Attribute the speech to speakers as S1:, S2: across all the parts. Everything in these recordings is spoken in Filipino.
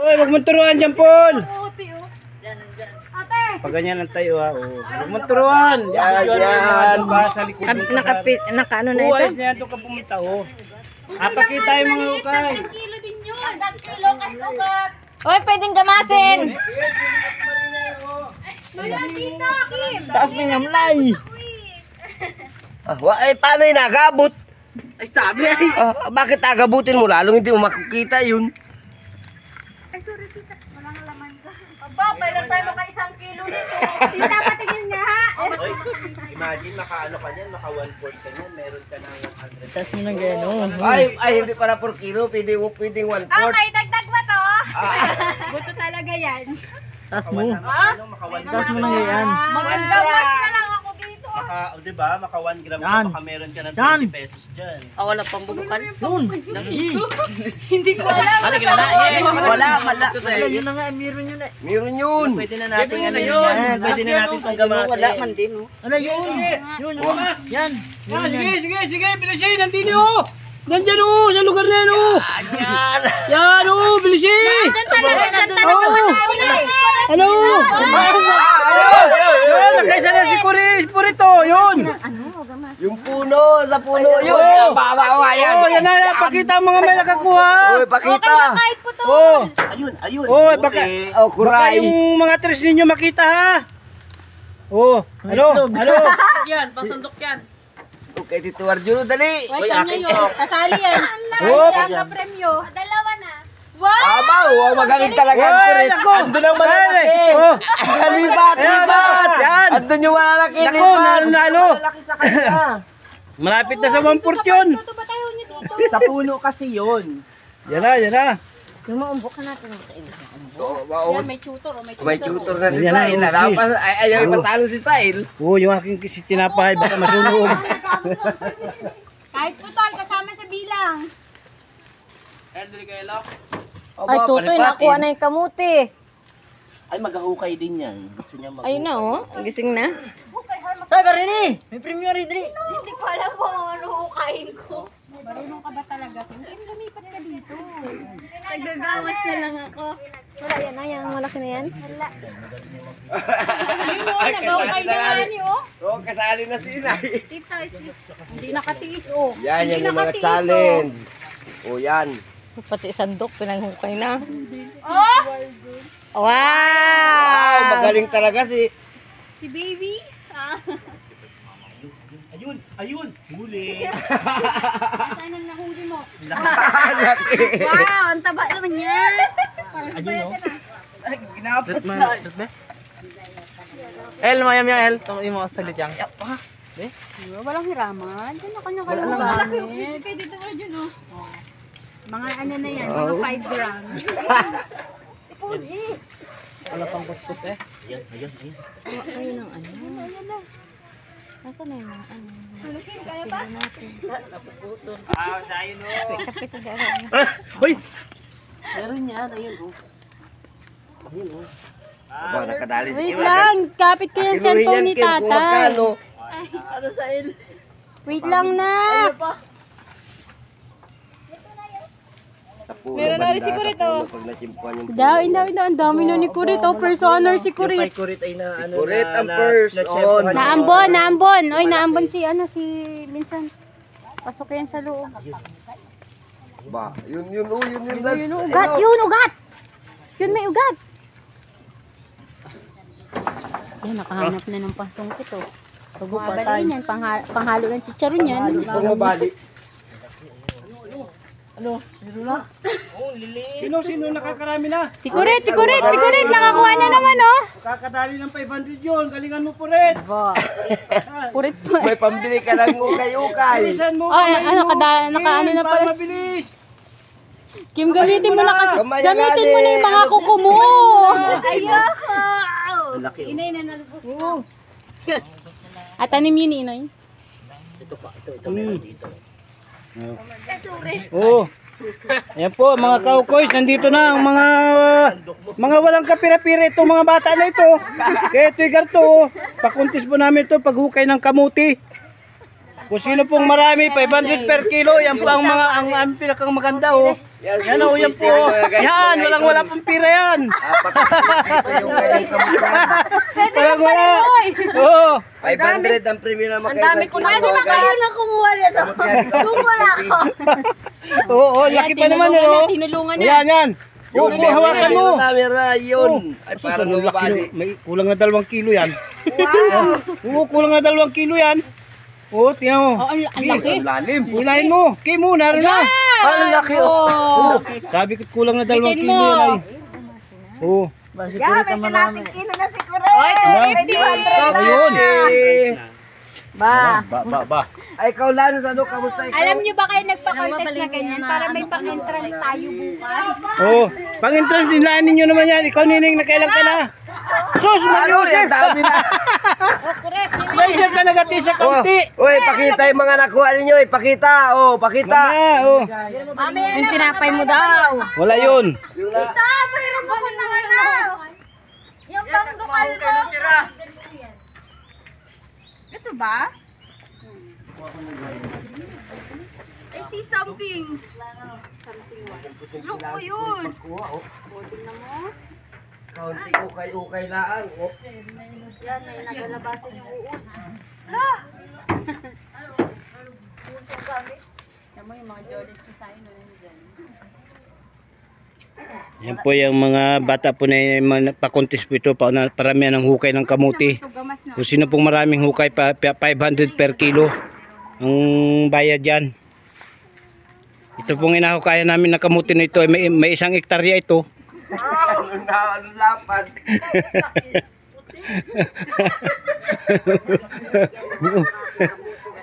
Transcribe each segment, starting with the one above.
S1: Uy, wag mong turuan dyan, Paul.
S2: Ate!
S1: Pag ganyan ang tayo ha. Huwag mong turuan.
S3: Yan.
S1: Sa likod.
S4: Naka ano na
S1: Oo,
S4: ito?
S1: ayos na yan ito ka pumunta oh. Pakita yung mga ukay.
S2: Kilo din yun. 1 kilo kasukat.
S4: Oy, pwedeng gamasin.
S2: Malakita, Kim.
S3: Taas mo yung amlay. Paano yung nagabot?
S1: Ay, sabi ay.
S3: Bakit agabutin mo? Lalong hindi mo makikita yun.
S2: Ay, sorry, tita. Walang laman ka. Aba, pailan tayo maka 1 kilo nito. Tita, patingin nga ha.
S1: Imagine, maka-ano ka niyan, maka-1/4 ka niyan, meron ka ng 100.
S4: Taas mo ng gano'n.
S3: Ay, hindi para 4 kilo. Pwedeng 1/4.
S2: Okay, dagdag ba to? Buto talaga yan.
S4: Taas mo.
S1: Maka-1
S4: Taas mo ng yan.
S2: Maganda mas na lang ako dito.
S1: Di ba? Maka 1 gram ka,
S4: Yan.
S1: baka meron ka ng
S4: Yan.
S1: 20 pesos dyan.
S4: Wala pang bubukan. Yun.
S2: Hindi ko alam.
S1: Halika na.
S3: Wala.
S4: Yun na nga, meron yun eh.
S3: Meron yun.
S1: Pwede na natin ano yun. Pwede na natin itong gamasin.
S4: Wala man din. Ano yun? Yun. Yan.
S1: Sige, bilisin, nandito oh. Nandyan oh, sa lugar na yan oh.
S3: Yan.
S1: Yan oh, bilisin.
S2: Diyan talaga wala.
S1: Ano? Ayun, nakaysa na si Purito, yun.
S3: Yung puno, sa puno yun. Yan.
S1: Oh, yan na, pakita ang mga may nakakuha.
S3: Oy, pakita.
S2: Kahit po to.
S1: Oh,
S3: Ayun.
S1: oh, baka
S3: Kuray.
S1: yung mga tres ninyo makita ha. Oh, ano?
S4: Yan, pasundok yan.
S3: Okay, Tito Arjuno, dali.
S2: Wait, kanya yun. Kasali yan.
S1: Oh,
S2: Ang kapremyo. Dalawa na. Wow!
S3: Abaw, magaling talaga ang
S1: Oy,
S3: kurit.
S1: nako.
S3: Andun ang malalaki.
S1: Oh,
S3: Libat.
S1: Yan.
S3: Andun yung malalaki.
S1: nako, nalo.
S3: Malaki sa kanya.
S1: Malapit na sa 1/4 yun.
S2: Ito ba tayo nito?
S3: Sa puno kasi yun.
S1: Yan na.
S4: Yung maumbok ka natin.
S2: Yan, may tutor.
S3: May tutor na si
S1: Yan na,
S3: Sail.
S1: okay.
S3: Ayaw ipatalo si Sail.
S1: Oh, yung aking tinapay baka masunog.
S2: Kahit putol, kasama sa bilang.
S4: Ay, tutoy, nakuha na yung kamuti.
S1: Ay, maghahukay din yan. Gusto niya
S4: Ayun na oh, gising na.
S3: Sabi rin eh. May premium rin.
S2: Hindi ko alam kung ano ukain ko. Marunong ka ba talaga? Kim, lumipat ka dito.
S4: Nagagawas na lang ako. Wala yan na, yung malaki na yan.
S2: Wala. Ayun, nag-ukay na nga ni oh.
S3: Oo, kasali na si Inay.
S2: Tita, hindi nakatiis oh.
S3: Yan
S2: Hindi
S3: yung mga
S2: nakatiis,
S3: challenge. O yan.
S4: Pati sandok, pinanghukay na.
S2: Oh!
S3: Wow,
S4: Wow!
S3: magaling talaga si...
S2: Si baby.
S1: Ayun. Huli.
S2: Saan ang nahuli mo?
S3: Laki.
S2: Wow, ang taba naman yan.
S1: Ayun oh.
S3: Ay, ginapos na.
S4: El, mayam yung El. Ito yung mga saglit yan.
S2: Walang hiraman. Diyan na kanya-kanya gamit. Kaya dito ka dyan oh. Mga ano na yan, mga 5 grams.
S4: Wala pang kuskus eh.
S1: Ayun.
S4: Ayun ang ano. Nasaan na yung mga ano?
S2: Kaya ba?
S1: Ayun oh.
S4: Kapit sa gano'n.
S1: Hoy!
S3: Meron yan, ayun oh. Ayun oh. Aba, nakadali si
S2: Wait
S3: Iwan.
S2: lang, kapit ko yung
S3: Kinuhin
S2: cellphone
S3: yan,
S2: ni
S3: Kim, kung
S2: tatay.
S3: magkano.
S2: Wait lang na.
S3: Sa puno
S2: Meron na rin
S3: banda,
S2: si Kurit,
S3: sa puno,
S2: oh.
S3: pag nachimpuan yung puno.
S2: Dawin, ang dami na ni Kurit. Oh, first honor si
S1: Yung
S2: Kurit.
S1: kay Kurit ay na ano
S3: Kurit ang
S1: na-
S3: first
S1: na-chempohan
S3: on.
S1: niya.
S2: Naambon. Oy, naambon si minsan. Pasok yan sa loob.
S3: Ba, yun oh, yun.
S2: Yun, ugat. Yun, ugat. Yun, may ugat. Yan, nakahanap na ng pasungkit, oh. Pagbubalin yan, panghalo ng chicharon yan.
S3: Bumabali.
S1: Sino nakakarami na?
S2: Si Kurit, nakakuha na naman, oh.
S1: Kakadali ng 500 yun. Galingan mo Purit.
S2: Kurit po.
S3: May pambili ka lang ukay-ukay.
S1: Bilisan mo.
S2: Ay,
S1: kamay mo.
S2: nakaano na
S1: Para
S2: pala.
S1: mabilis.
S2: Kim, gamitin mo na kasi.
S3: Kamay
S2: Gamitin mo na yung mga kuko mo. Ayoko.
S1: Laki.
S2: Inay na nalubos ko. At tanim yun, Inay.
S1: Ito meron dito. Oh. Ayan po mga kaukoys, nandito na ang mga walang kapira-pira itong mga bata na ito. Kaya ito'y garto. Pakuntis po namin ito paghukay ng kamuti. Kung sino pong marami, 500 per kilo. Yan po ang aming pinakang maganda oh. Yan o, yan po. Yan, wala pong pira yan.
S3: Ito yung kanyang kamutan.
S1: Walang wala. Oo.
S3: 500 ang premium na
S4: Ang dami ko na. Pwede ba kayo na kumuha nito? Kumuha na ako.
S1: Oo, laki pa naman o.
S2: Tinulungan na.
S1: Yan. Oo, hawakan mo.
S3: Camera, yun. Ay, parang
S1: Susunod, laki
S3: lumabali.
S1: no. May kulang na 2 kilo yan.
S4: Wow.
S1: Oo, kulang na 2 kilo yan. Oo, tingnan mo.
S2: Oh, ang laki.
S3: Ang lalim.
S1: Hilahin mo. Kay mo, naroon na.
S3: Ang laki, oh.
S1: Sabi ko kulang na 2
S2: Bitin
S1: kilo
S2: mo.
S1: yan ay. Oo.
S4: Yeah, may kalating kilo na si Kure.
S2: Oy, 250.
S1: Ayun.
S4: Ba.
S1: Ba.
S3: Ay, ikaw Lano, ano, kamusta ikaw?
S2: Alam niyo ba kayo nagpa-contest na ganyan para may pang-entrance tayo bukas?
S1: Oo. Pang-entrance din laan ninyo naman yan. Ikaw nining nakailang ka na. Sus,
S3: Ano,
S1: Mariusip.
S3: yan, dami na.
S2: Oh, correct.
S1: Nandiyan ka nagati sa kaunti.
S3: Uy, pakita yung mga nakuha ninyo, ipakita. Oh, pakita.
S1: Mamaya, oo.
S2: Yung tinapay mo daw.
S1: Wala yun.
S3: Yung na.
S4: Mayroon pa ko na ano. Yung pangdukal mo. Ito ba? I see something. Look ko yun.
S3: Kaunti ukay-ukay lang. Oh.
S4: Yan, may nagalabasan yung uod.
S1: Yan po yung mga bata po na pakontis po ito. Paramihan ng hukay ng kamuti. Kung sino pong maraming hukay, 500 per kilo ang bayad yan. Ito pong inahukayan namin ng kamuti na ito. May 1 hektarya ito.
S3: Ano lapad?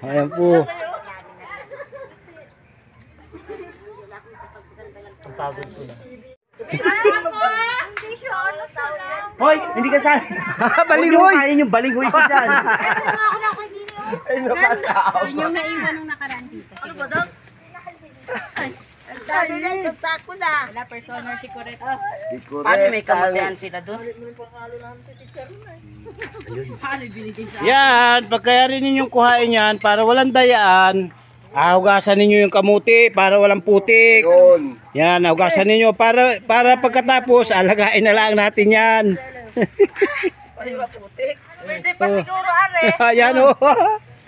S1: Ayan po.
S4: Hindi siya ano sa lang.
S5: Hoy, hindi ka sa...
S1: Balingoy!
S5: Kain yung balingoy ko dyan.
S4: Ito nga ako nakikinig.
S3: Ay, napasaw.
S2: Yun yung naiwan ng nakaraan dito. Ano ba daw?
S4: Sabi na, sasako na.
S2: Wala, personal si Correct.
S3: Paano may kamatayan
S5: sila doon?
S1: Yan, pagkaya rin ninyong kuhain yan para walang dayaan. Ahugasan ninyo yung kamuti para walang putik.
S3: Yun.
S1: Yan, ahugasan ninyo para pagkatapos alagain na lang natin yan.
S4: Pwede pa siguro, are.
S1: Ayan o.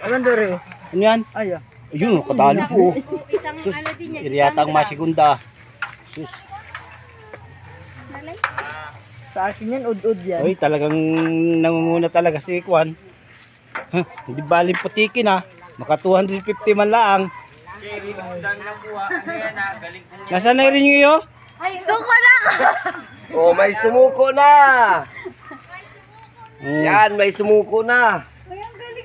S3: Anong dore?
S1: Ano yan?
S3: Ay,
S1: Ayun, kadali po.
S2: Isang ano din niya.
S1: Iryatang masigunda. Sus.
S3: sa akin yan, ud-ud yan.
S1: Oy, talagang nangunguna talaga si Kwan. Hindi baling putikin ha. Maka 250 man lang. Nasaan na rin yung iyo?
S4: Suko na ako.
S3: Oh, may sumuko na.
S1: Oh.
S3: Yan, may sumuko na.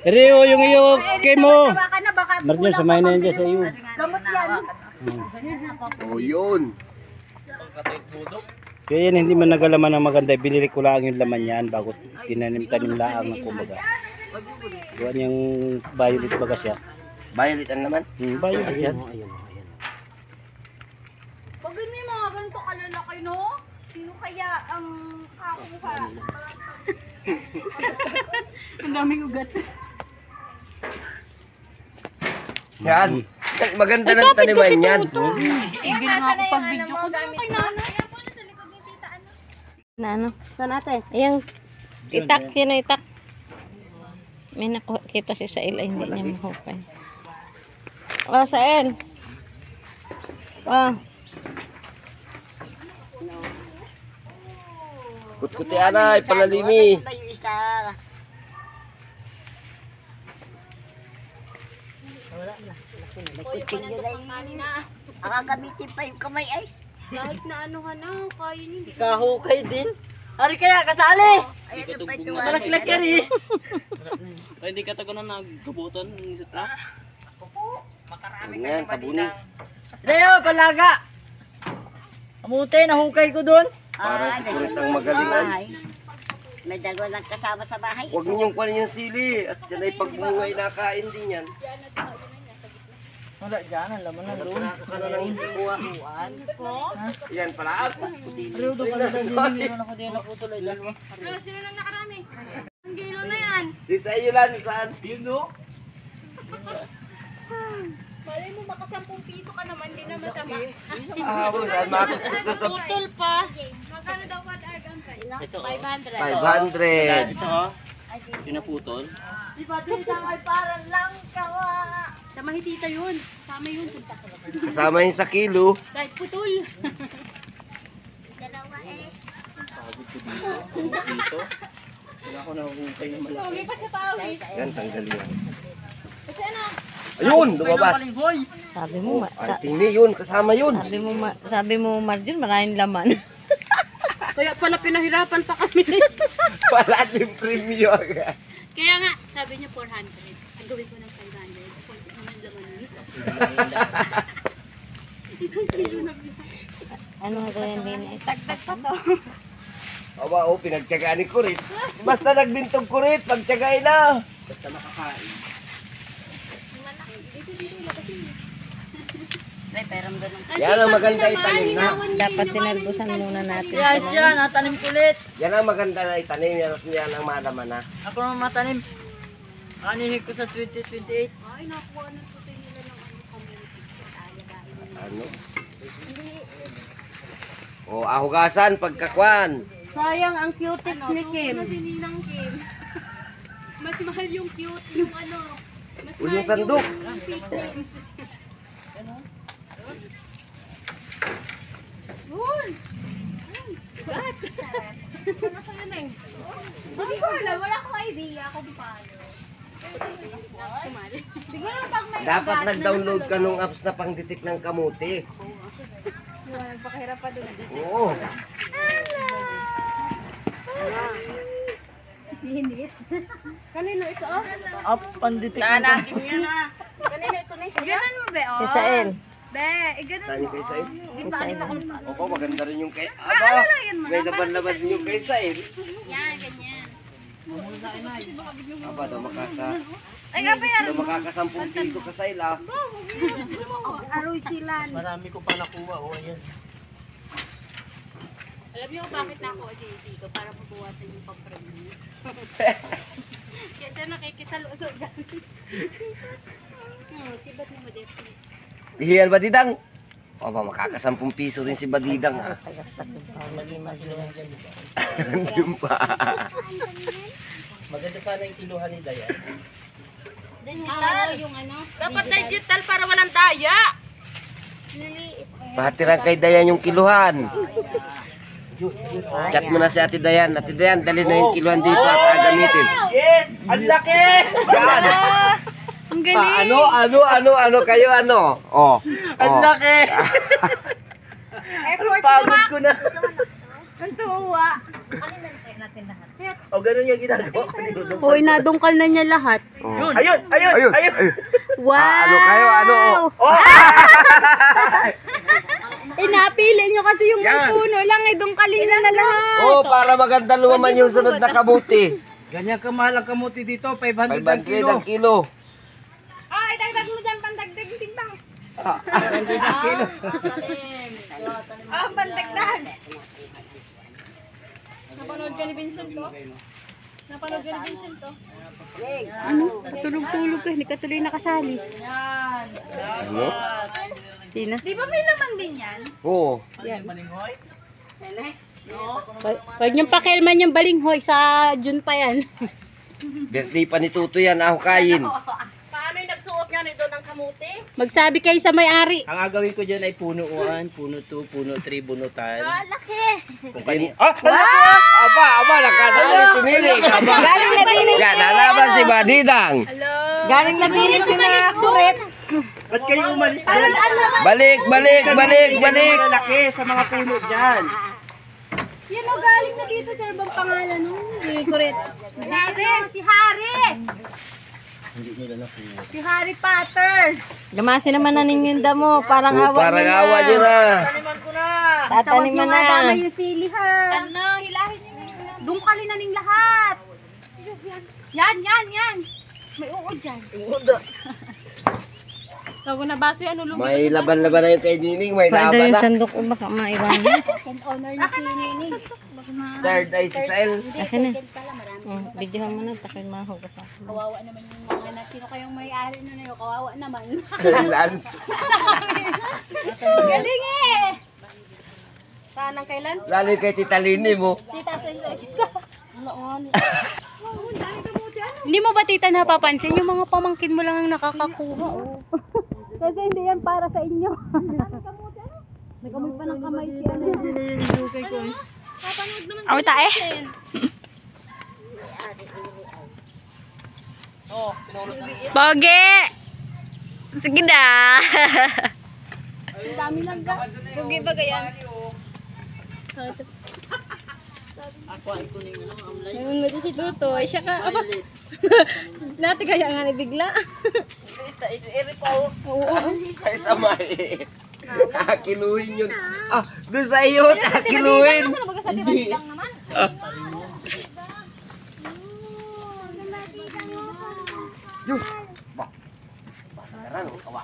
S1: Rio, yung iyo, kay mo.
S2: Baka na, baka
S1: Marjon, samayin na yan dyan sa iyo.
S2: gamot yan.
S3: Oh, yun.
S1: Kaya yan, hindi man nagalaman ng maganda. Binili ko lang yung laman yan bago tinanim-tanim lang ng kumbaga. Gawa niyang violet baga siya.
S3: Violet ang naman.
S1: Violet yan.
S4: Pag may mga ganito kalalaki, no? Sino kaya ang kakuha?
S2: Ang daming ugat.
S3: Yan. Maganda ng taniman yan.
S2: Ibil nga ako pag video ko.
S4: Na ano? Saan ate? Ayan. Itak, sino itak? May nakuha kita si Sael ay hindi niya mahukay. Oh, Sael. Oh.
S3: Kutkuti anay, palalimi.
S4: Gamitin pa yung kamay ay.
S2: Kahit na ano ka na, kaya hindi.
S5: Kahukay din. Hari kaya, kasali!
S4: Ayan pa ito.
S5: Malaki-laki rin.
S6: Hindi ka tago na nagkabutan ng sitra.
S3: Yan, kabuni.
S5: Leo, palaga! Amuti, nahukay ko doon.
S3: Parang si Kurit ang magalingan.
S4: May dalawa lang kasama sa bahay.
S3: Huwag ninyong kunin yung sili. At yan ay pagbungay nakain din yan.
S5: Wala dyan, ang laman na doon.
S3: Yan pala.
S5: Pero doon ka na din, meron ako din naputol ay dalawa.
S2: Sino nang nakarami? Ang gilo na yan.
S3: Di sa iyo lang, saan?
S6: Yun no?
S2: Malay mo, maka 10 piso ka naman, di naman sama.
S3: Saan makakita sa
S2: Putol pa. Magkano daw what are ang kaya?
S6: Ito,
S2: 500.
S3: 500.
S6: Ito, oh. Pinaputol.
S2: Di ba din ay parang lang kawa. Sa mahitita yun. Sama yun.
S3: Kasama yun sa kilo.
S2: Kahit putol.
S6: Pagod ko dito. Wala ako nahuhukay ng malaki.
S2: Huwag pa sa pawis.
S3: Yan, tanggalin yan.
S2: Kasi ano?
S3: Ayun, lumabas.
S4: Sabi mo,
S3: Ay, tingni yun, kasama yun.
S4: sabi mo, Marjun, maraming laman.
S2: Kaya pala pinahirapan pa kami.
S3: Wala din premium.
S2: Kaya nga, sabi niya 400. Ang gawin ko ng 500. Kung ano yung laman nun. Isang kilo na bilang.
S4: Ano nga yan din?
S2: Tagtag pa to.
S3: Aba, pinagtsagaan ni Kurit. Basta nagbintog Kurit, pagtsagain na.
S6: Basta makakain.
S3: Yan ang maganda itanim na.
S4: Dapat tinalbusan muna natin.
S5: Yes, yan. Natanim ko ulit.
S3: Yan ang maganda na itanim. Yan ang madama na.
S5: Ako naman matanim. Anihin ko sa 2028.
S2: Ay, nakuha ng puti nila ng community.
S3: Ano? O, ahugasan, pagkakwan.
S2: Sayang ang cutie ni Kim. Ano si Ninang Kim? Mas mahal yung cute, yung ano. Mas
S3: O, yung sandok.
S2: yung fitness. Yun! Ba't? Ano sa'yo na eh? Wala akong idea kung paano. Bigla lang pag may
S3: Dapat nag-download ka nung apps na pang-detect ng kamuti.
S2: Nagpakahirap pa doon.
S3: Oo.
S2: Linis. Kanino ito?
S5: Ops, panditik.
S2: Kanino ito na? Ganun mo ba? Oh.
S4: Isael.
S2: Be, ganun
S3: Saan
S2: mo.
S3: yung kay Sail?
S2: Ipaalis ako ng
S3: Opo, maganda rin yung kay... Aba, may laban-laban din yung kay Sail.
S2: yan, ganyan.
S3: Aba, daw
S2: Ay, kapayaran
S3: daw makaka-10 piso ka Sail ah.
S2: Aroy sila.
S6: Marami ko pa nakuha. O, ayan.
S2: Alam niyo kung bakit na ako dito para mabuwasan yung pang-premium. Kaya dyan nakikisalusog kami. Kibat mo mo dito.
S3: Ihiyan ba Didang? Aba, makaka-10 piso rin si Badidang ah. Yung pa.
S6: Maganda sana yung kiluhan ni Dayan.
S2: Digital. Yung ano?
S5: Dapat digital para walang daya.
S3: Pahatiran kay Dayan yung kiluhan. Chat mo na si Ate Dayan. Ate Dayan, dali na yung kiluhan dito at gamitin.
S6: Yes! Ang laki!
S3: Yan.
S2: Ang
S3: Ano kayo ano? Oh.
S6: Ang laki!
S2: Effort
S6: Pagod ko na.
S2: Ang tuwa.
S6: O, ganun yung ginagawa ko. Dinudong.
S2: Hoy, nadungkal na niya lahat.
S3: Oh.
S6: Ayun!
S2: Wow!
S3: Ano kayo? Ano?
S6: Oh!
S2: Eh, napili nyo kasi yung may
S6: Yan.
S2: puno lang. Eh, dungkalin na lahat.
S3: Oh, para maganda lumaman yung sunod na kabuti.
S1: Ganyan kamahal ang kamuti dito, 500
S3: 500 ang kilo.
S2: Oh, idagdag mo dyan, pandagdag yung timbang. Oh, pandagdag. Napanood ka ni Vincent to? Napanood ka ni Vincent to? Ano? Tulog-tulog ka, hindi ka tuloy nakasali.
S3: Ano?
S2: Tina? Di ba may laman din yan?
S3: Oo.
S2: Huwag niyong pakialman yung balinghoy, sa June pa yan.
S3: Birthday pa ni Tuto yan, ahukayin.
S5: Paano yung nagsuot nga nito ng kamuti?
S2: Magsabi kayo sa may-ari.
S1: Ang gagawin ko dyan ay puno 1, puno 2, puno 3, bunutan.
S2: Laki!
S1: Kung kanina... Ah!
S3: Aba, nakadali sinilig. Aba.
S2: Galing na dinis.
S3: Yan, nalaban si Badidang.
S2: Galing na dinis sila kuret.
S6: Ba't kayo umalis na?
S3: Balik.
S6: Malaki sa mga puno dyan.
S2: Yan o, galing na dito. Sino bang pangalan nun? Kuret. Si Hari!
S6: Hindi nila nakuha.
S2: Si Harry Potter!
S4: Gamasin naman na ninyo yung damo. Parang
S3: Oh,
S4: awa
S3: parang
S4: nyo
S3: awa nyo na.
S5: Taniman ko na.
S4: Tatanim mo na.
S2: Tama yung sili ha. Ano, hilahin nyo. Dungkalin na ning lahat. Yan. May uod dyan. Tago na baso yan. Ulugin
S3: May laban-laban na yung kay Nining, may
S4: Paano
S3: laban
S4: yung
S3: na.
S4: sandok ko baka maiwan niya?
S2: honor ni si Nining.
S3: Third eye si Sael.
S4: Akin na. Videohan mo na, takay mahugas ako.
S2: Kawawa naman yung mga na. Sino kayong may-ari nun na yun? Kawawa naman.
S3: Lance.
S2: Galing eh! Saan ang kailan?
S3: Lalo kay Tita Lini mo.
S2: Tita, tita. Hindi mo ba tita napapansin? Yung mga pamangkin mo lang ang nakakakuha. Oh. Kasi hindi yan para sa inyo. Nagamoy pa ng kamay si ano. Ako tae? Pogi! Sige na! Ang dami lang ba? Pogi ba ganyan? Ngayon mo din si Tutoy. Siya ka, apa? Nati kaya nga ni bigla.
S3: Iri pa oh.
S2: Oo.
S3: Ay samay. Akiluhin yun. Ah, doon sa iyo, akiluhin.
S2: Hindi. Lang naman.
S3: Yun. Ba. Karano, kawa.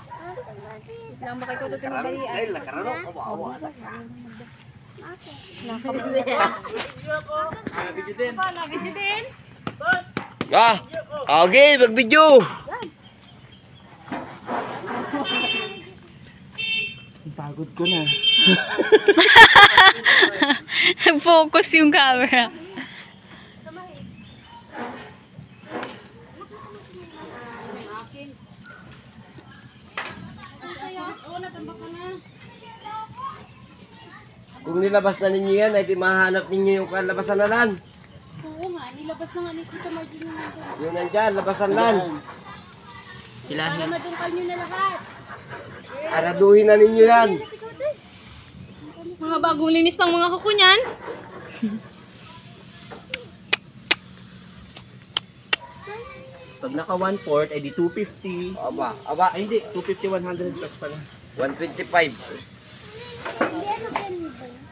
S2: Lang ba kayo Tutoy
S3: Karano,
S2: mabalian?
S3: style na karano, kawa.
S2: Nabidyo din.
S3: Ah, okay, mag-video.
S6: Pagod ko na.
S2: Nag-focus yung camera.
S3: Kung nilabas na ninyo yan, ay di mahanap ninyo yung kalabasan na lan.
S2: Oo nga, nilabas na nga ni Tita Martin yung
S3: Yun nandyan, labasan lan.
S6: Ilahin.
S2: para madungkal nyo na lahat.
S3: Araduhin na ninyo yan.
S2: Mga bagong linis pang mga kukunyan.
S6: Pag naka 1/4, ay di 250.
S3: Aba, aba,
S6: Ay hindi, 250, 100 plus pala.
S3: 125.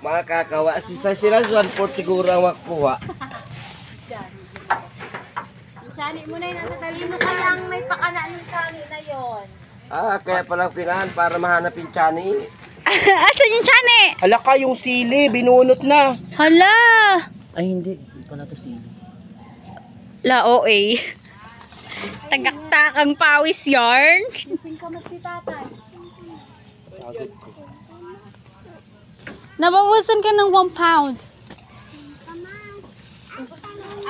S3: Mga kakawa, sa sila 1/4 siguro ang makuha.
S2: Sani mo na yun, nasa talino kayang may pakana ng sani na yon.
S3: Ah, kaya palang pinahan para mahanap yung chani.
S2: Asan yung sani?
S6: Hala ka, yung sili, binunot na.
S2: Hala!
S6: Ay hindi, hindi pala to sili.
S2: La OA. Tagaktakang pawis yarn.
S3: Pagod ko.
S2: Nabawasan ka ng 1 pound.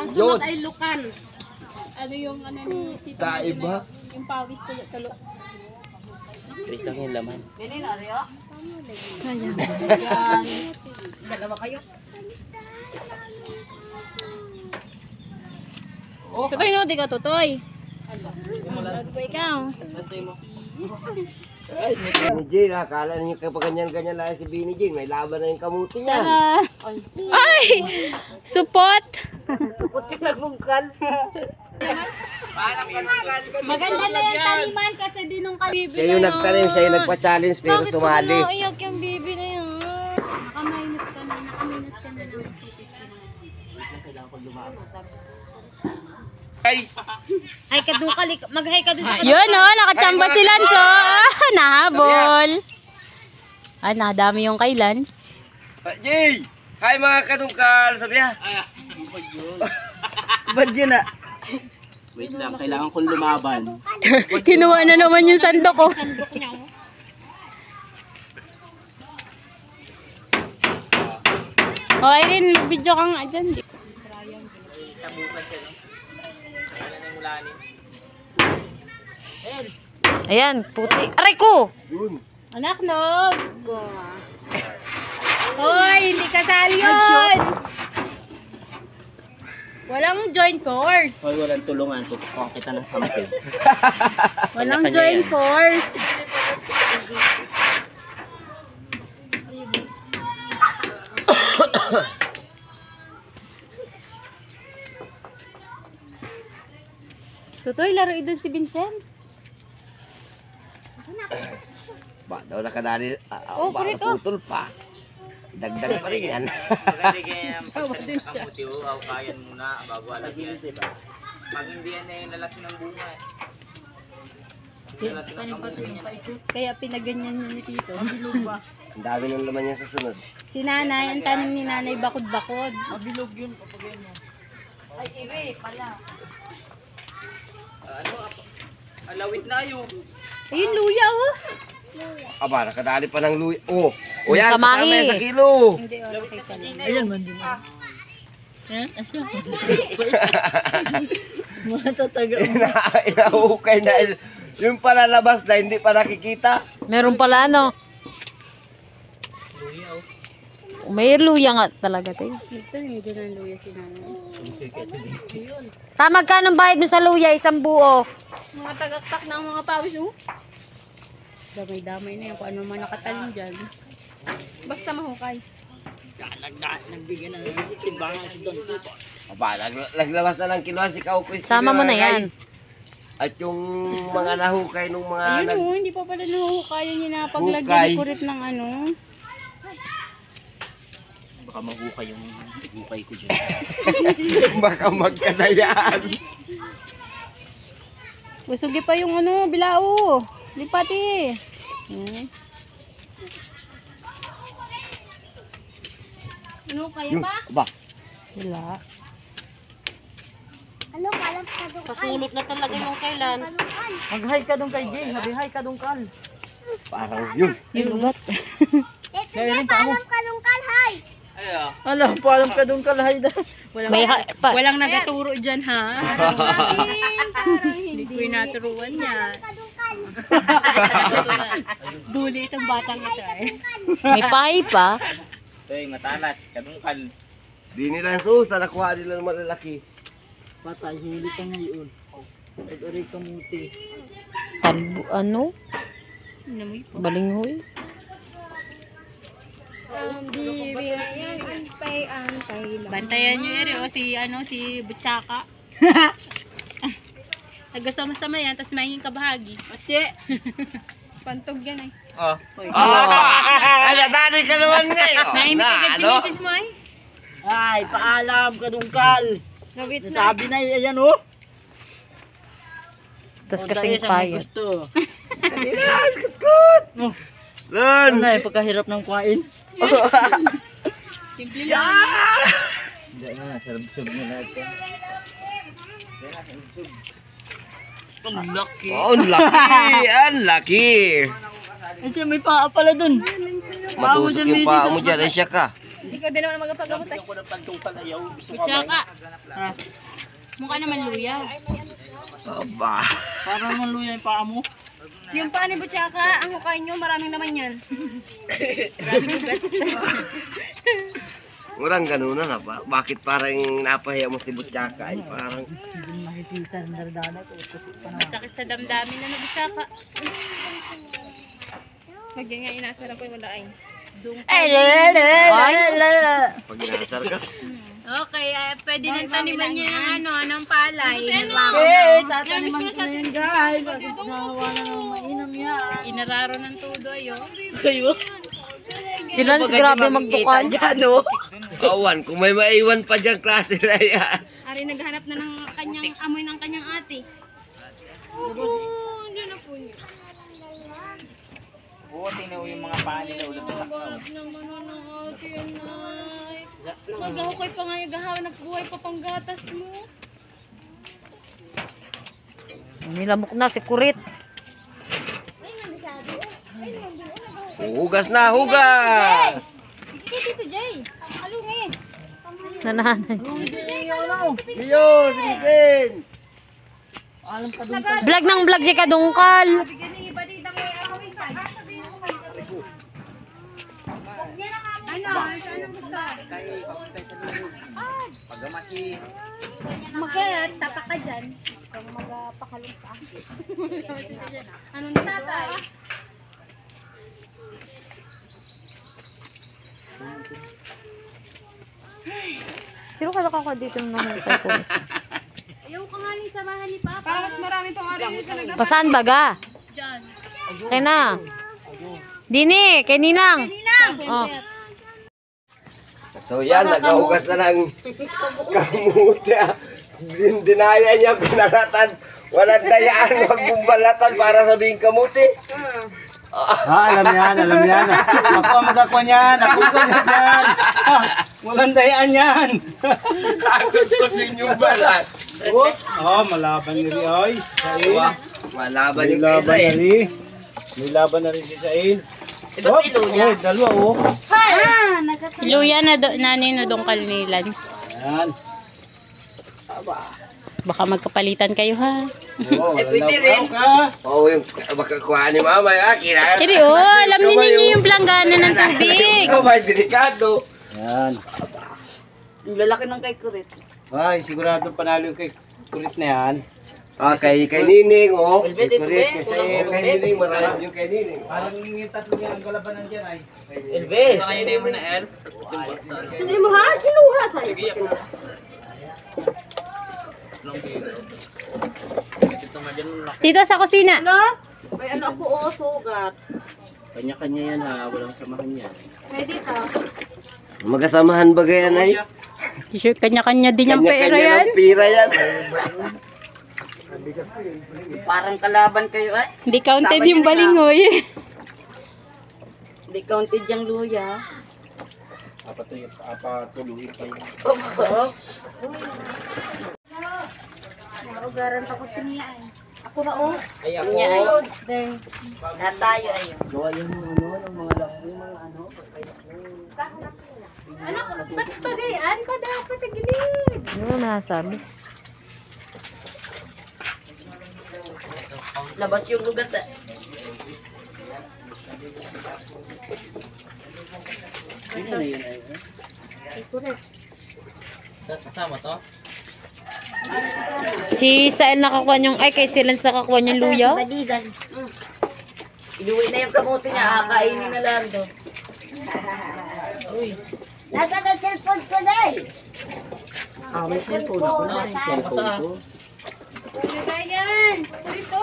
S2: Ang
S3: Yun.
S2: sunod ay lukan. Ano yung ano ni Tita Martin
S3: Kaiba.
S2: na yun? Yung pawis tulo.
S6: Wait lang yung laman.
S2: Dalawa kayo. Tutoy no, di ka tutoy. Ano ba ikaw?
S3: Bini Jane, akala ninyo kapag ganyan-ganyan lang si Bini Jane, may laban na yung kamuti niya.
S2: Ay! Supot! Maganda na yung taniman kasi din nung kalibi
S3: Siya yung nagtanim, siya yung nagpa-challenge pero sumali.
S2: Bakit iyak yung bibi na yun? Nakaminus ka na ng
S3: Guys,
S2: Hi ka doon, mag-hi ka doon sa yun o, nakachamba si Lance o. Nahabol. Nadami yung kay Lance.
S3: Jay! Hi mga kadungkal, sabi ha. Ba't yun na?
S6: Wait lang, kailangan kong lumaban.
S2: Kinuha na naman yung sandok ko. O Irene, mag-video ka nga dyan. Ayan, puti. Aray ko!
S3: Yun.
S2: Anak, no! Hoy, hindi kasali yun! Walang joint course.
S6: Hoy, walang tulungan. Tutukuhan kita ng sampil.
S2: Walang
S6: Kanya-kanya
S2: joint
S6: yan.
S2: course. Tutoy, laro doon si Vincent.
S3: Ba, daw nakadali,
S2: Oh, correct, oh.
S3: putol pa. Dagdag pa rin yan.
S6: Maganda kaya ang pagsalit sa kamuti, kayan muna bago alagyan. Pag hindi yan ay lalasin ng bunga eh. Lalasin ng kamuti niya.
S2: Kaya pinaganyan niya ni Tito.
S3: Ang dami ng laman niya sa sunod.
S2: Si nanay, ang tanim ni nanay bakod-bakod.
S6: Mabilog yun kapag yan. Alawit na yun.
S2: Ayun, luya oh.
S3: Aba, nakadali pa ng luya. Oh, o yan,
S4: Samahi.
S3: kasama yan sa kilo.
S2: Hindi, okay ka lang.
S5: Ayan man din. Ayan, asya. Matataga.
S3: Inahukay na. Yung palalabas na hindi pa nakikita.
S4: Meron pala ano. May luya nga talaga tayo.
S2: Ito, hindi na luya si nanay.
S4: Tamag ka ng bayad mo sa luya, isang buo.
S2: Mga tagaktak ng mga pawis oh. Damay-damay na yan kung ano man nakatalon dyan. Basta mahukay.
S5: Nagbigyan na ng timbangan si Don Pipo.
S3: Aba, naglabas na ng kiluan si Kaukoy.
S4: Sama mo na yan.
S3: At yung mga nahukay nung mga
S2: Ayun oh, hindi pa pala nahuhukayan niya na
S3: Hukay.
S2: paglagyan ni Kurit ng ano.
S5: Baka mahukay yung hukay ko dyan.
S3: baka magkadayaan.
S2: Busugi pa yung ano, bilao. Lipati. Ano, kaya
S3: Yung,
S2: pa?
S3: aba,
S2: Wala.
S4: Kasulot na talaga yung kailan.
S5: Mag-hi ka doon kay Jay. Sabi-hi ka doon, Kal.
S3: parang yun.
S2: Yung ugat.
S5: Kaya rin pa mo.
S6: Ayo.
S5: Alam po, alam ka doon, Kal. Hi daw.
S4: May
S2: Walang nagaturo dyan, ha? Hindi ko yung naturuan niya. Bully itong batang ito eh.
S4: may pahay pa.
S6: Ito'y matalas, kadungkal.
S3: Di nila susa, nakuha nila ng malalaki.
S5: Patay, huli ka ngayon. Nag-aray ka muti.
S4: Talbo, ano?
S2: Namoy po.
S4: Balinghoy.
S2: Bantayan nyo eri o si Butchaka. Taga-sama-sama yan, tapos mahingin kabahagi. Ate! Pantog yan eh.
S6: Oh.
S3: Ay, nadali ka naman ngayon.
S2: Naimik agad si
S3: ano?
S2: misis mo eh.
S5: Ay, paalam ka doon, Kal.
S2: Nawit na.
S5: Sabi na, ayan oh.
S4: Tapos
S5: O,
S4: kasing
S5: dahil sa may
S4: payo.
S5: gusto.
S3: Yes, good.
S5: Oh,
S3: Lon!
S5: ano na, pagkahirap ng kuhain.
S2: Simple lang.
S5: Hindi na, sarap-sub na lahat yan. Ang laki.
S3: Oh, ang laki! Ang laki!
S5: Kasi may paa pala dun.
S3: Matusok yung paa mo dyan, ay siya ka.
S2: Hindi ko din naman magpagamot eh.
S5: Ako ng pantong palayaw.
S2: Butchaka. Mukha naman luya.
S3: Aba.
S5: Parang naman luya yung paa mo.
S2: Yung paa ni Butchaka, ang hukay nyo, maraming naman yan. Maraming ugat.
S3: Murang ganun na ba? Bakit parang napahiya mo si Butchaka? Ay, parang...
S5: Hindi makikita ang dardana ko.
S2: Masakit sa damdamin na Butchaka. Magyan nga inasara po yung walaay.
S5: Ay,
S3: Pag inasar ka.
S2: Okay, pwede nang taniman niya ng ano, ng palay.
S5: Eh, tataniman ko na yun, guys. Bakit nahawa na ng mainam yan?
S2: Inararo ng tudo ayo.
S5: Kayo?
S4: Sila grabe magtukal.
S3: Dyan, no? Awan, kung may maiwan pa dyan klase na yan.
S2: Ari naghanap na ng kanyang amoy ng kanyang ate. Oo, hindi na po niya.
S6: Oo, tingnan mo yung mga paa nila ulit na
S2: Naghanap naman ng ate yan, nay. Magahukay pa nga, naghahanap buhay pa pang gatas mo.
S4: Nilamok na si Kurit.
S3: Hugas na, hugas!
S2: Sige, Tito Jay. Alungin.
S4: Nananay.
S3: Iyo, sinisin!
S5: Alam ka doon.
S4: Vlog ng vlog si Kadungkal.
S2: Bigyan ni iba dito ang awin ka. Ano? Ano gusto?
S6: Pagamaki.
S2: Magtapak ka dyan. Kung magpakalong ka. Ano na tatay?
S4: Sino ka dito ng nahukay ko?
S2: Ayaw ka nga ni samahan ni Papa. Para mas marami pang araw yung talaga
S4: Pasaan baga?
S2: dyan.
S4: Kay na. Dini, kay Ninang.
S2: Ninang!
S4: Oh.
S3: So yan, naghugas na ng kamuti. Dinaya niya, pinalatan. Walang dayaan, magbumbalatan para sabihin kamuti.
S5: Alam yan. Ako ang magkakuha niyan. Ako ang magkakuha niyan.
S1: Walang dayaan yan.
S3: Takot ko sa inyong balat.
S1: Oh, malaban ni Rioy. Sain.
S3: Malaban
S1: May
S3: yung
S1: laban
S3: kaisa
S1: na rin. May laban na rin si Sain.
S6: Ito piluya.
S1: Oh, dalawa oh.
S2: Luya na nani na dong kalnilan.
S1: Yan.
S2: Baka magkapalitan kayo ha.
S1: Oh,
S6: pwede rin.
S1: ka.
S3: Oo, yung makakuha ni mama yung akin. Ha?
S2: Hindi oh, alam niyo yung planggana ng tubig.
S3: Ikaw ba, delikado.
S1: Yan.
S5: Ang lalaki ng kay Kurit.
S1: Ay, sigurado panalo yung kay Kurit na yan.
S3: Ah, kay Nining, oh.
S1: Kay Kurit, kay Sain.
S3: Kay Nining, marami yung kay Nining.
S1: Parang yung tatlo yan ang kalabanan dyan ay.
S6: Elbe. Ito kayo na mo na elf.
S5: Hindi mo ha? Kinuha sa'yo.
S6: Ito nga dyan laki.
S2: Dito sa kusina.
S5: Ano? May ano ako o, sugat.
S1: Kanya-kanya yan ha, walang samahan yan.
S5: Pwede to.
S3: Magkasamahan ba ganyan ay?
S2: T-shirt kanya-kanya din yung pera
S3: Kanya-kanya
S2: yan.
S3: ng pira yan.
S5: Parang kalaban kayo ay.
S2: Hindi counted yung balingoy.
S5: Hindi counted yung luya.
S1: Apatuloy pa yun.
S5: Naugaran ako niya ay. Ako na o.
S6: Ay ako.
S5: Niya ay. Deng. Lahat tayo ay.
S1: Gawa yung ano, ng mga laki, yung mga ano.
S2: Anak, ba't pagayaan pa dapat sa gilid? Ano nasabi?
S5: Labas yung ugat ah.
S1: Yun na yun ay.
S6: Kasama to?
S2: Si Sael nakakuha niyong, ay kay Silence nakakuha niyong luya.
S5: Inuwi na yung kamote niya. Kainin na lang do.
S4: Nasa na cellphone ko na eh.
S5: Ah, may cellphone ako na.
S6: Basta.
S2: Lagayan! Dito!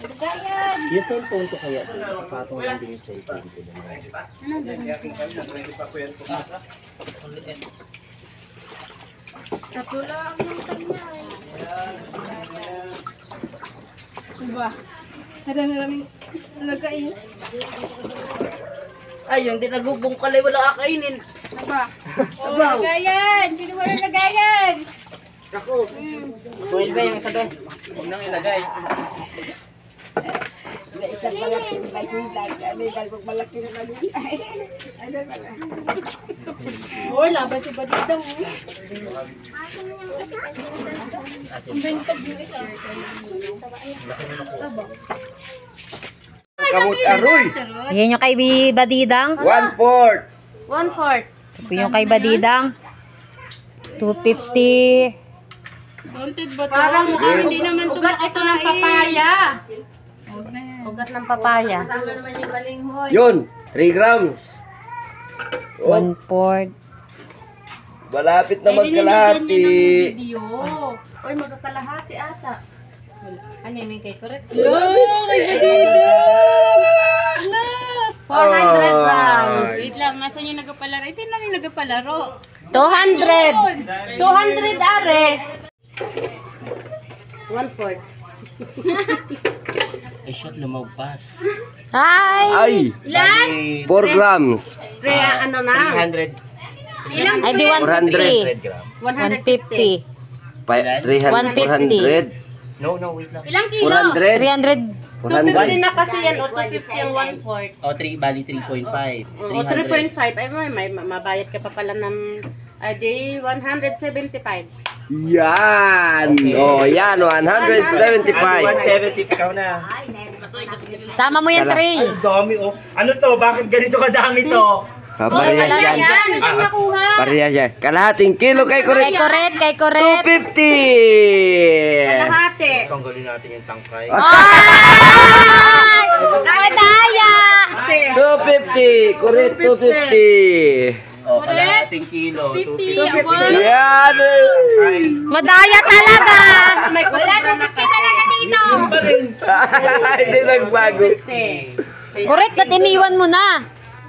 S2: Lagayan!
S1: Yung cellphone ko kaya, patong lang din yung cellphone ko.
S5: Ayun, di nagubong kalay. Wala kakainin.
S2: Oh, lagayan! Sino mo na lagayan?
S5: Ako.
S6: Kuil ba yung sabi? Huwag nang ilagay.
S2: Oh, laban si Badidang.
S3: Kamot aroy.
S2: Ayan yung kay Badidang.
S3: 1/4.
S5: 1/4.
S2: Ito yung kay Badidang. 250.
S5: Parang hindi naman ugat ito ng papaya. Ugat ng papaya.
S3: Yun, 3 grams.
S2: 1/4.
S3: Malapit na magkalahati.
S5: Oy, magkakalahati ata.
S2: Ano yung kay Correct?
S5: 400 grams.
S2: Wait lang, nasan yung nagapalaro? Ito na yung nagapalaro.
S5: 200. 200 are. 1/4.
S1: Ay, shot lumagpas.
S2: Hi!
S3: Ay,
S2: Ilan?
S3: 4 grams.
S5: Kaya ano na?
S1: 300.
S2: Ilang? Ay, di
S3: 400.
S2: 150.
S1: gram.
S2: 150.
S3: 300.
S1: No, wait lang.
S2: Ilang kilo?
S3: 400.
S2: 300.
S5: 250 na kasi yan. O, 250 yung 1/4.
S1: O, bali 3.5.
S5: O, 3.5. Ay, may mabayad ka pa pala ng... Ay, di 175.
S3: Yan. Oh, yan. 175.
S1: 170 ikaw na.
S2: Sama mo yan, Trey.
S1: Ang dami oh. Ano to? Bakit ganito kadami to?
S3: Parehas yan.
S2: Yan, saan nakuha?
S3: Parehas yan. Kalahating kilo kay
S2: Kay
S3: Kuret.
S2: Correct.
S3: 250.
S5: Lahati.
S1: Tanggalin natin yung tangkay.
S2: Ay! Madaya!
S3: 250. Kuret, 250.
S1: O, kalahating kilo. 250.
S3: Yan.
S1: Tangkay.
S2: Madaya talaga!
S5: Wala na
S2: talaga dito!
S3: Hindi nagbago.
S2: Correct, ba't iniwan mo na?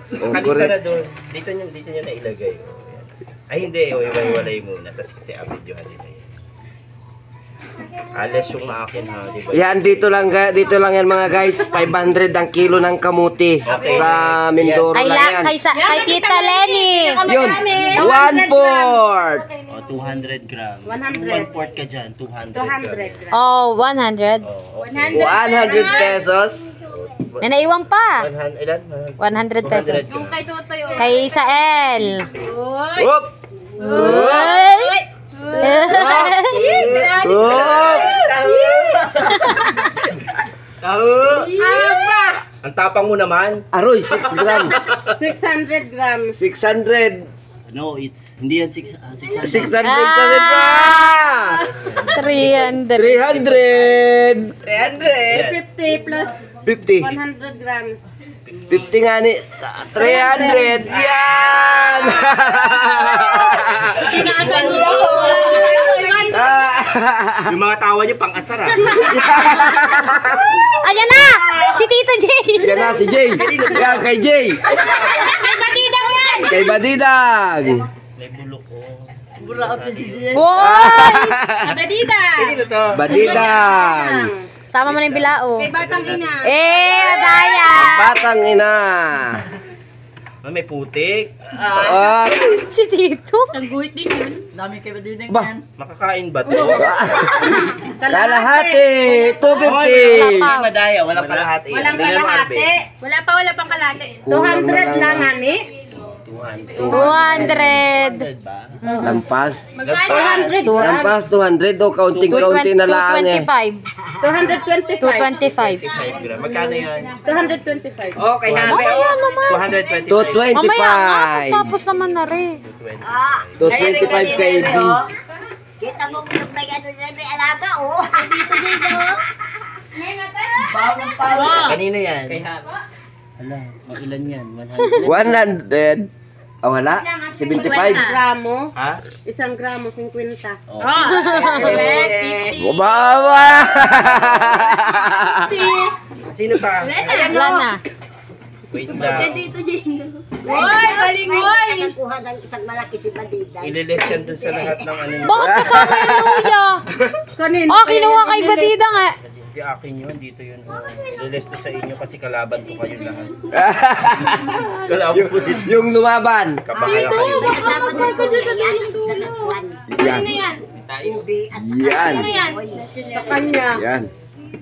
S3: Oh,
S1: Kalista
S3: Kuret.
S1: na doon. Dito niya na ilagay. Oh, yan. Ay, hindi. O, iwalay muna. Tapos kasi abidyohan nila yan.
S6: Alas yung akin ha, di ba?
S3: Yan, dito lang yan mga guys. 500 ang kilo ng kamuti. Sa Mindoro
S4: Kay,
S3: lang yan.
S4: kay Tita Lenny.
S3: Yun, 1/4.
S6: O, 200 grams.
S5: 100.
S6: 1/4 ka dyan, 200
S5: 200 grams.
S4: Oh, 100.
S3: 100 pesos.
S4: Na naiwan pa.
S6: 100, ilan?
S4: 100 pesos.
S6: 200 grams.
S4: Kay Sael.
S3: Up!
S4: Uy!
S6: Ang tapang mo naman.
S3: Aroy, 6 gram.
S5: 600 grams.
S3: 600.
S6: No, it's, hindi yan 600.
S3: 600
S4: Ah! 300.
S3: 300.
S5: 50 plus
S3: 50.
S5: 100 grams.
S3: 50 nga ni 300. Yan!
S6: Yung mga tawa niyo pang asar ah.
S4: Ayan na! Si Tito Jay!
S3: Yan na si Jay. Yan kay Jay.
S4: Kay Batidang yan!
S3: Kay Badidang.
S6: May bulok oh.
S4: Boy!
S6: Sino to?
S3: Badidang.
S4: Sama mo na yung bilao. Kay Batang Ina. Madaya!
S3: Batang ina.
S6: Ah, may putik.
S3: At
S4: Si Tito.
S3: ba,
S6: Makakain ba to?
S3: kalahati. 250.
S4: Wala pa.
S6: Madaya, walang kalahati.
S5: Walang
S6: Hindi naman,
S5: kalahati.
S6: Arbe.
S5: 200 lang ani.
S4: 200.
S6: 200 ba?
S3: Lampas.
S5: 200 grams.
S3: Lampas 200 o kaunting-kaunti na lang eh.
S4: 225.
S5: 225.
S6: 5 gram. Magkano yan?
S5: 225.
S6: Okay,
S4: Mamaya naman.
S6: 225.
S4: Mamaya nga. Tapos naman na rin.
S3: 225 kay B.
S7: Kita mo kung may ano na may alaga, oh. Dito, dito.
S6: Kanino yan? Hala, ilan yan?
S3: 100. Ah, wala? 75.
S5: Gramo.
S6: Ha?
S5: 1 gramo 50.
S3: Baba!
S6: Sino pa?
S4: Wala na.
S6: Wait lang.
S7: Nakakuha ng isang malaki si Badida.
S6: Ililis yan dun sa lahat ng ano.
S4: Bakit kasama yung luya?
S5: Kanino?
S4: Oh, kinuha kay Batidang eh.
S6: Hindi akin yun, dito yun. Ililis to sa inyo kasi kalaban ko kayo lahat. Kalaban ko dito.
S3: Yung lumaban.
S6: Kabahala kayo.
S3: Yan. Yan.
S5: Sa kanya.
S3: Yan.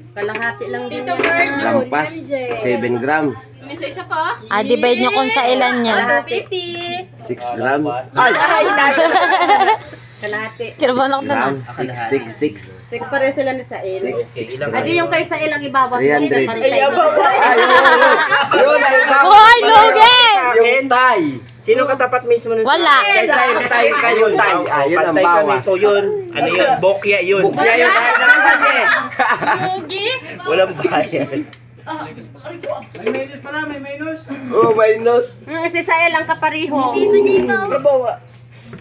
S5: Kalahati lang din.
S3: Lampas. 7 grams.
S4: Ah, divide nyo kung sa ilan yan.
S3: 6 grams. Ay!
S5: Kalahati.
S4: Kirabanak na na.
S3: Grams. 6.
S5: Sik pare sila ni Sail.
S6: Okay, ilang
S5: Adi yung kay Sail ang ibabaw.
S3: 300.
S5: Ay,
S3: Yun,
S4: Hoy, lugi!
S3: yung tay.
S6: Sino katapat mismo nun?
S4: Wala.
S3: Kaysa yung tay, kayo tay. Ah, yun ang
S6: Pantay kami.
S3: bawas.
S6: So yun, ano yun? Bokya yun.
S3: Bukya yung tay ng kasi.
S6: Walang bayad.
S3: Oh, minus.
S5: Si Sail ang kapariho.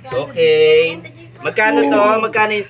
S6: Okay. Magkano to? Magkano yung